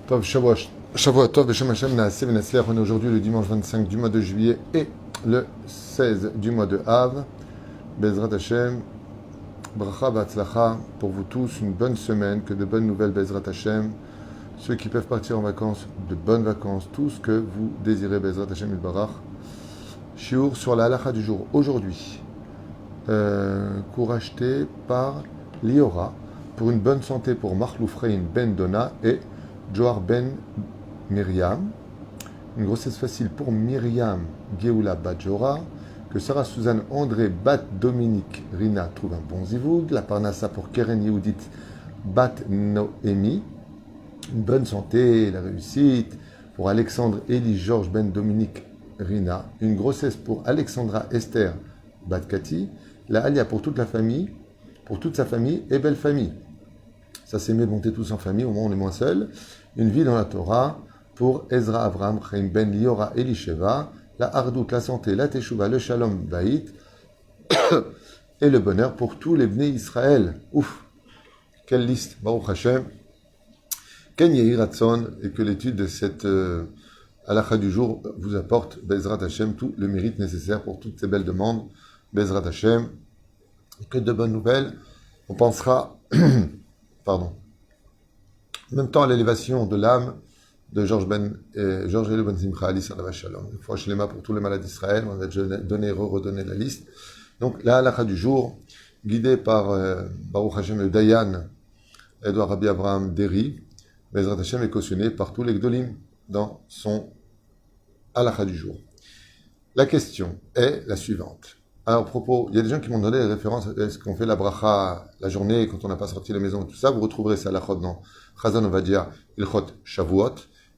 Tov, Shavua Tov, Beshem Hashem, Naaseh Venatzliach. On est aujourd'hui le dimanche 25 du mois de juillet et le 16 du mois de Av. Bezrat Hashem, Bracha V'Atzlacha pour vous tous, une bonne semaine, que de bonnes nouvelles, Bezrat Hashem. Ceux qui peuvent partir en vacances, de bonnes vacances, tout ce que vous désirez, Bezrat Hashem Ilbarach. Shiur sur la halacha du jour. Aujourd'hui, cours acheté par Liora pour une bonne santé pour Marloufrein Ben Dona et Joar Ben Myriam. Une grossesse facile pour Myriam Geoula Badjora. Que Sarah Suzanne André Bat Dominique Rina trouve un bon zivoug. La Parnassa pour Keren Yehudit Bat Noémie. Une bonne santé, la réussite pour Alexandre Elie Georges Ben Dominique Rina. Une grossesse pour Alexandra Esther Bat Kati. La Alia pour toute la famille, pour toute sa famille et belle famille. Ça s'est monter tous en famille, au moins on est moins seul. Une vie dans la Torah pour Ezra Avram, Chaim Ben Liora Elisheva, la Hardout, la santé, la Teshuva, le Shalom Baït et le bonheur pour tous les Bnei Israël. Ouf, quelle liste, Baruch Hashem. Ken Yehi Ratzon, et que l'étude de cette halakha du jour vous apporte, Bezrat Hashem, tout le mérite nécessaire pour toutes ces belles demandes. Bezrat Hashem, que de bonnes nouvelles. On pensera, pardon, en même temps à l'élévation de l'âme de Georges Elou Ben Simcha Ali Salava Shalom. Une fois chez les mains pour tous les malades d'Israël, on a donné, redonné la liste. Donc la halakha du jour, guidée par Baruch Hashem le Dayan, Edouard Rabbi Abraham Derry, Bezrat Hashem est cautionné par tous les Gdolim dans son halakha du jour. La question est la suivante. Alors, à propos, il y a des gens qui m'ont donné des références. Est-ce qu'on fait la bracha la journée quand on n'a pas sorti la maison et tout ça? Vous retrouverez ça à l'achot dans Chazan Ovadia, Ilchot Shavuot,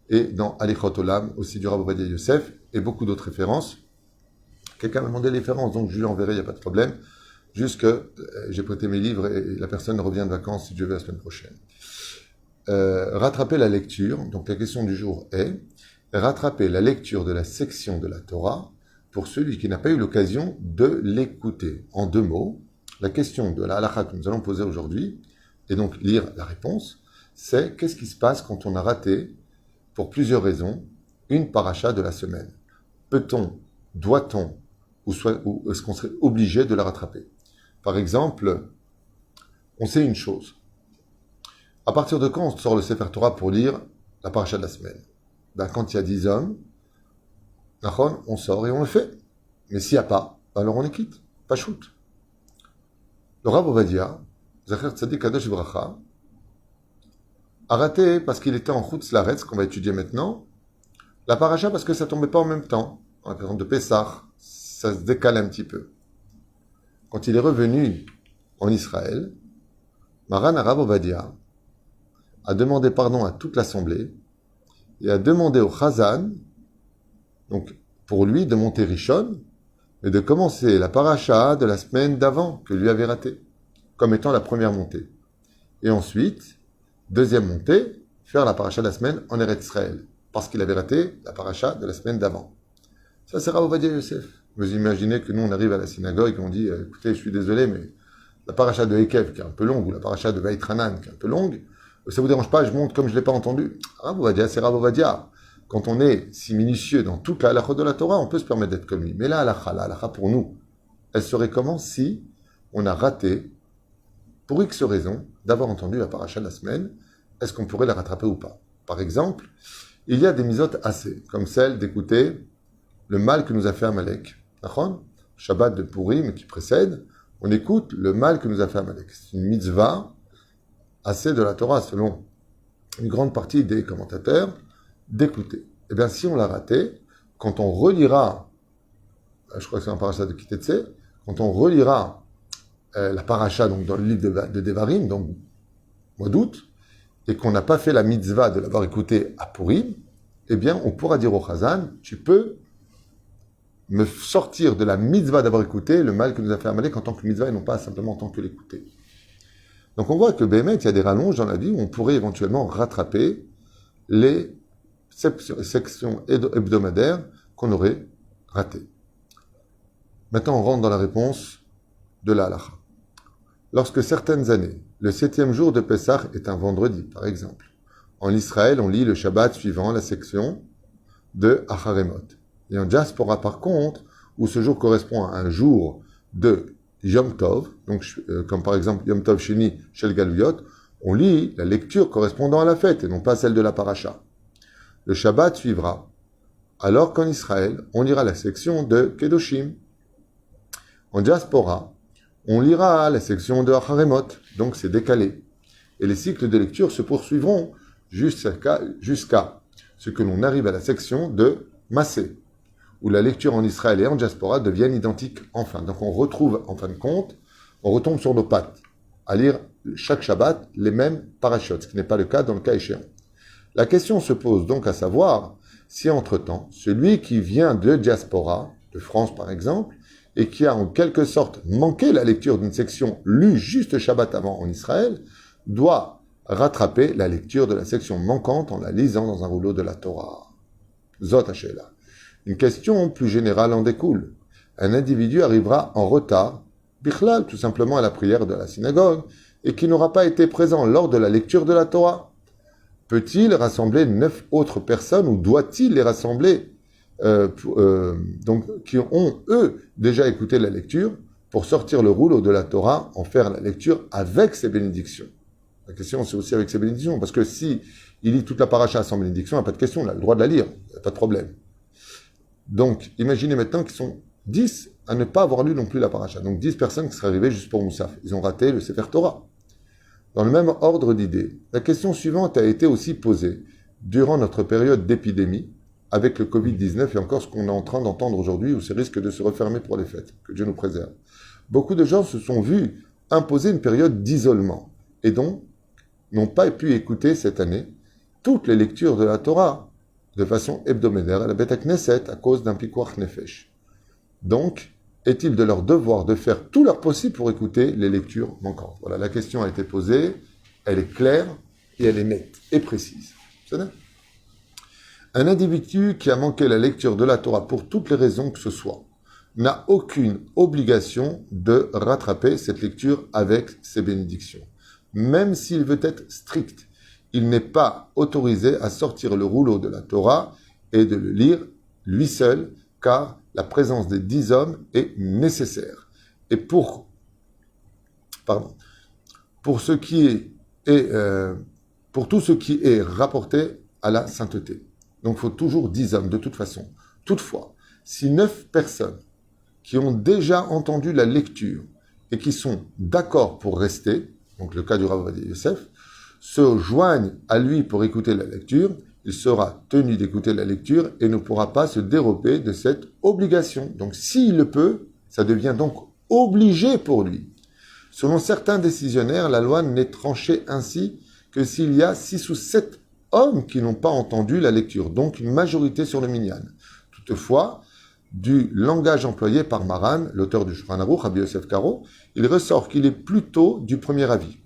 et dans Alichot Olam, aussi du Rav Ovadia Yosef, et beaucoup d'autres références. Quelqu'un m'a demandé les références, donc je lui enverrai, il n'y a pas de problème. Juste que j'ai prêté mes livres et la personne revient de vacances, si Dieu veut, la semaine prochaine. Rattraper la lecture. Donc la question du jour est rattraper la lecture de la section de la Torah pour celui qui n'a pas eu l'occasion de l'écouter. En deux mots, la question de la halakha que nous allons poser aujourd'hui, et donc lire la réponse, c'est qu'est-ce qui se passe quand on a raté, pour plusieurs raisons, une paracha de la semaine? Peut-on, doit-on, ou est-ce qu'on serait obligé de la rattraper? Par exemple, on sait une chose. À partir de quand on sort le Sefer Torah pour lire la paracha de la semaine? Ben, quand il y a 10 hommes, on sort et on le fait. Mais s'il n'y a pas, alors on les quitte. Pas shoot. Le Rav Ovadia, Zacher Tzadik Kadosh Bracha, a raté parce qu'il était en Chutz Laaretz, qu'on va étudier maintenant, la paracha parce que ça ne tombait pas en même temps. Par exemple de Pessah, ça se décale un petit peu. Quand il est revenu en Israël, Maran Rav Ovadia a demandé pardon à toute l'assemblée et a demandé au Chazan, donc pour lui de monter Rishon, mais de commencer la paracha de la semaine d'avant que lui avait raté, comme étant la première montée. Et ensuite, deuxième montée, faire la paracha de la semaine en Eretz Israël, parce qu'il avait raté la paracha de la semaine d'avant. Ça, c'est Rav Ovadia Yosef. Vous imaginez que nous, on arrive à la synagogue et on dit, écoutez, je suis désolé, mais la paracha de Ekev, qui est un peu longue, ou la paracha de Vaïtranan, qui est un peu longue, ça vous dérange pas, je monte comme je l'ai pas entendu. Rav Ovadia, c'est Rav Ovadia. Quand on est si minutieux dans toute la halakha de la Torah, on peut se permettre d'être comme lui. Mais la halakha pour nous, elle serait comment si on a raté, pour X raison, d'avoir entendu la paracha de la semaine? Est-ce qu'on pourrait la rattraper ou pas? Par exemple, il y a des misotes assez, comme celle d'écouter le mal que nous a fait Amalek. Shabbat de Purim qui précède, on écoute le mal que nous a fait Amalek. C'est une mitzvah assez de la Torah, selon une grande partie des commentateurs, d'écouter. Eh bien, si on l'a raté, quand on relira, je crois que c'est un paracha de Kitetse, quand on relira la paracha donc dans le livre de Devarim, donc mois d'août, et qu'on n'a pas fait la mitzvah de l'avoir écouté à Purim, eh bien, on pourra dire au Chazan, tu peux me sortir de la mitzvah d'avoir écouté le mal que nous a fait Amalek en tant que mitzvah et non pas simplement en tant que l'écouter. Donc on voit que Béhémet, il y a des rallonges dans la vie où on pourrait éventuellement rattraper les sections hebdomadaires qu'on aurait ratées. Maintenant, on rentre dans la réponse de la halakha. Lorsque certaines années, le 7e jour de Pessah est un vendredi, par exemple, En Israël, on lit le Shabbat suivant la section de Acharemot. Et en diaspora, par contre, où ce jour correspond à un jour de Yom Tov, donc, comme par exemple Yom Tov Sheni Shel Galuyot, on lit la lecture correspondant à la fête et non pas celle de la paracha. Le Shabbat suivra, alors qu'en Israël, on lira la section de Kedoshim. En diaspora, on lira la section de Acharemot, donc c'est décalé. Et les cycles de lecture se poursuivront jusqu'à ce que l'on arrive à la section de Massé, où la lecture en Israël et en diaspora deviennent identiques enfin. Donc on retrouve, en fin de compte, on retombe sur nos pattes, à lire chaque Shabbat les mêmes parachutes, ce qui n'est pas le cas dans le cas échéant. La question se pose donc à savoir si entre-temps, celui qui vient de diaspora, de France par exemple, et qui a en quelque sorte manqué la lecture d'une section lue juste Shabbat avant en Israël, doit rattraper la lecture de la section manquante en la lisant dans un rouleau de la Torah. Zot Hashela. Une question plus générale en découle. Un individu arrivera en retard, bichlal, tout simplement à la prière de la synagogue, et qui n'aura pas été présent lors de la lecture de la Torah. Peut-il rassembler 9 autres personnes ou doit-il les rassembler donc, qui ont, eux, déjà écouté la lecture pour sortir le rouleau de la Torah, en faire la lecture avec ses bénédictions? La question, c'est aussi avec ses bénédictions, parce que si il lit toute la paracha sans bénédiction, il n'y a pas de question, il a le droit de la lire, il n'y a pas de problème. Donc, imaginez maintenant qu'ils sont 10 à ne pas avoir lu non plus la paracha. Donc 10 personnes qui seraient arrivées juste pour Moussaf. Ils ont raté le Sefer Torah. Dans le même ordre d'idées, la question suivante a été aussi posée durant notre période d'épidémie, avec le Covid-19 et encore ce qu'on est en train d'entendre aujourd'hui, où c'est risque de se refermer pour les fêtes. Que Dieu nous préserve. Beaucoup de gens se sont vus imposer une période d'isolement et donc n'ont pas pu écouter cette année toutes les lectures de la Torah de façon hebdomadaire à la Beth Knesset à cause d'un pikuach nefesh. Donc, est-il de leur devoir de faire tout leur possible pour écouter les lectures manquantes? Voilà, la question a été posée, elle est claire et elle est nette et précise. C'est ça? Un individu qui a manqué la lecture de la Torah pour toutes les raisons que ce soit n'a aucune obligation de rattraper cette lecture avec ses bénédictions. Même s'il veut être strict, il n'est pas autorisé à sortir le rouleau de la Torah et de le lire lui seul, car la présence des 10 hommes est nécessaire. Et pour ce qui est, pour tout ce qui est rapporté à la sainteté. Donc il faut toujours 10 hommes de toute façon. Toutefois, si 9 personnes qui ont déjà entendu la lecture et qui sont d'accord pour rester, donc le cas du Rav Ovadia Yosef, se joignent à lui pour écouter la lecture, il sera tenu d'écouter la lecture et ne pourra pas se dérober de cette obligation. Donc s'il le peut, ça devient donc obligé pour lui. Selon certains décisionnaires, la loi n'est tranchée ainsi que s'il y a 6 ou 7 hommes qui n'ont pas entendu la lecture, donc une majorité sur le minyan. Toutefois, du langage employé par Maran, l'auteur du Shulchan Aruch, Rabbi Yosef Karo, il ressort qu'il est plutôt du premier avis.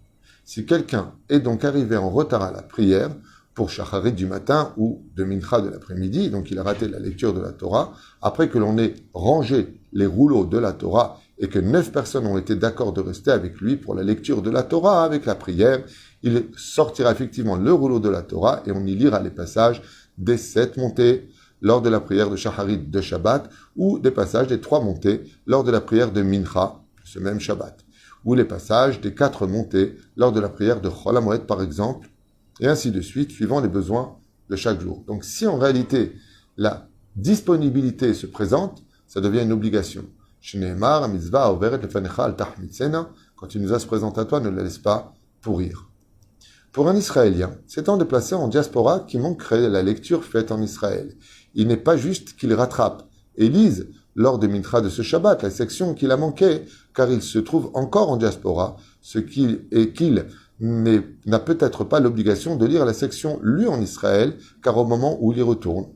Si quelqu'un est donc arrivé en retard à la prière, pour Shacharit du matin ou de Mincha de l'après-midi, donc il a raté la lecture de la Torah, après que l'on ait rangé les rouleaux de la Torah et que 9 personnes ont été d'accord de rester avec lui pour la lecture de la Torah avec la prière, il sortira effectivement le rouleau de la Torah et on y lira les passages des 7 montées lors de la prière de Shacharit de Shabbat ou des passages des 3 montées lors de la prière de Mincha, ce même Shabbat, ou les passages des 4 montées lors de la prière de Chol HaMoed par exemple, et ainsi de suite, suivant les besoins de chaque jour. Donc si en réalité la disponibilité se présente, ça devient une obligation. Shneemar, mitzvah, overet lefanecha al tahmitzena, quand il nous a se présente à toi, ne la laisse pas pourrir. Pour un Israélien, s'étant déplacé en diaspora qui manquerait la lecture faite en Israël, il n'est pas juste qu'il rattrape et lise lors des mincha de ce Shabbat la section qu'il a manquée, car il se trouve encore en diaspora, qu'il n'a peut-être pas l'obligation de lire la section lue en Israël, car au moment où il y retourne,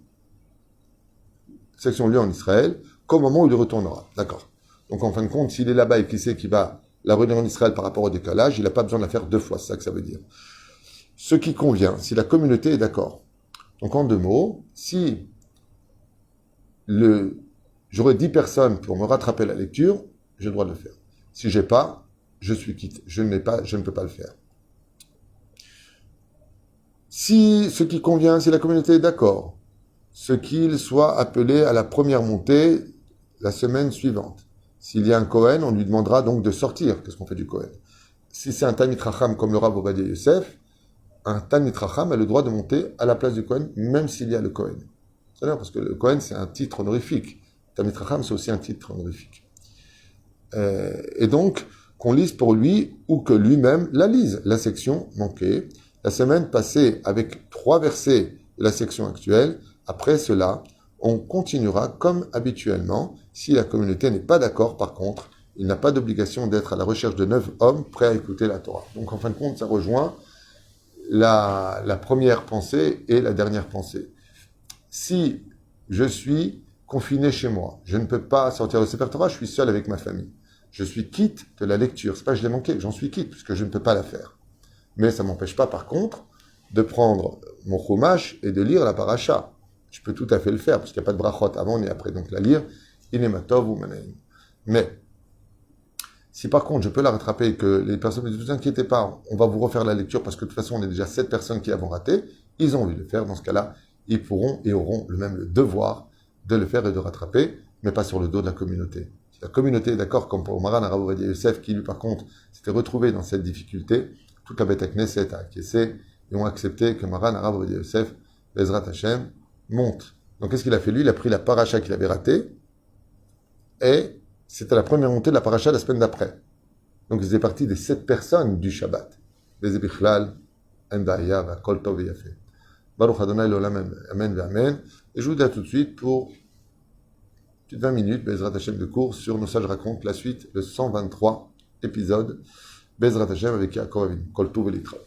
section lue en Israël, qu'au moment où il y retournera. D'accord. Donc en fin de compte, s'il est là-bas et qu'il sait qu'il va la relire en Israël par rapport au décalage, il n'a pas besoin de la faire 2 fois, c'est ça que ça veut dire. Ce qui convient, si la communauté est d'accord. Donc en 2 mots, si j'aurais 10 personnes pour me rattraper la lecture, j'ai le droit de le faire. Si j'ai pas, je suis quitte. Je ne peux pas le faire. Si ce qui convient, si la communauté est d'accord, ce qu'il soit appelé à la première montée la semaine suivante. S'il y a un Kohen, on lui demandera donc de sortir. Qu'est-ce qu'on fait du Kohen? Si c'est un Talmid Chacham comme le Rav Ovadia Yosef, un Talmid Chacham a le droit de monter à la place du Kohen, même s'il y a le Kohen. C'est-à-dire parce que le Kohen, c'est un titre honorifique. Talmid Chacham, c'est aussi un titre honorifique. Et donc, qu'on lise pour lui ou que lui-même la lise. La section manquée. La semaine passée avec 3 versets de la section actuelle. Après cela, on continuera comme habituellement. Si la communauté n'est pas d'accord, par contre, il n'a pas d'obligation d'être à la recherche de 9 hommes prêts à écouter la Torah. Donc en fin de compte, ça rejoint la première pensée et la dernière pensée. Si je suis confiné chez moi, je ne peux pas sortir de Sefer Torah, je suis seul avec ma famille. Je suis quitte de la lecture. C'est pas que je l'ai manqué, j'en suis quitte, puisque je ne peux pas la faire. Mais ça ne m'empêche pas, par contre, de prendre mon chumash et de lire la paracha. Je peux tout à fait le faire, parce qu'il n'y a pas de brachot avant et après. Donc la lire, inematov ou manaim. Mais, si par contre je peux la rattraper et que les personnes me disent, ne vous inquiétez pas, on va vous refaire la lecture, parce que de toute façon, on est déjà 7 personnes qui l'avons raté, ils ont envie de le faire. Dans ce cas-là, ils pourront et auront le devoir de le faire et de rattraper, mais pas sur le dos de la communauté. Si la communauté est d'accord, comme pour Maran Arav Ovadia Yosef, qui lui par contre s'était retrouvé dans cette difficulté, toute la Beth Knesset a acquiescé et ont accepté que Maran Arav Ovadia Yosef, Bezrat Hashem, monte. Donc qu'est-ce qu'il a fait lui? Il a pris la paracha qu'il avait ratée et c'était la première montée de la paracha la semaine d'après. Donc ils faisaient partie des 7 personnes du Shabbat. Beze Bichlal, Endaya, Vakol Tov Yafé. Baruch Adonai L'Olam, Amen Amen. Et je vous dis à tout de suite pour 20 minutes, Bezrat Hashem de cours sur Nos Sages racontent la suite, le 123 épisode, Bezrat Hashem avec Yaakov Avinu. Kol Tov Elitrat.